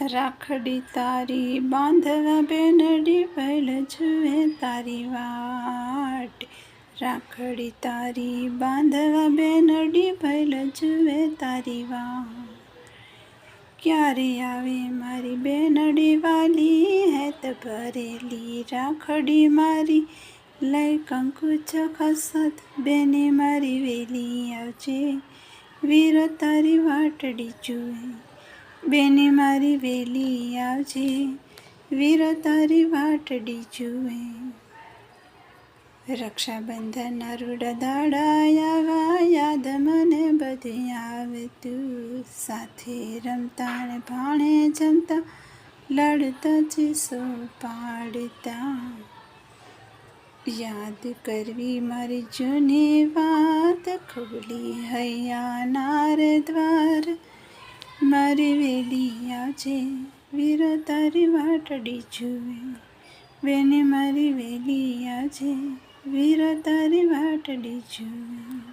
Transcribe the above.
રાખડી તારી બાંધવા બેનડી પહેલ જુએ તારી વાટ. રાખડી તારી બાંધવા બેનડી પહેલ જુએ તારી વાટ. ક્યારે આવે મારી બેનડી વાલી હેત ભરેલી રાખડી મારી લઈ કંકુ ચોખસત બેને મારી વેલી આવજે વીર તારી વાટડી જુએ બેને મારી વેલી આવજે વીર તારી વાટડી જુએ. રક્ષાબંધનના રૂડા દાડા આવ્યા યાદ મને બધું આવે તું સાથે રમતા ને ભાણે જમતા લડતા ચીસો પાડતા. યાદ કરવી મારી જૂની વાત ખોલી હૈયાના રે દ્વાર મારી વેલી આવજે વીર તારી વાટડી જુએ બેને મારી વેલી આવજે વીર તારી વાટડી જુએ.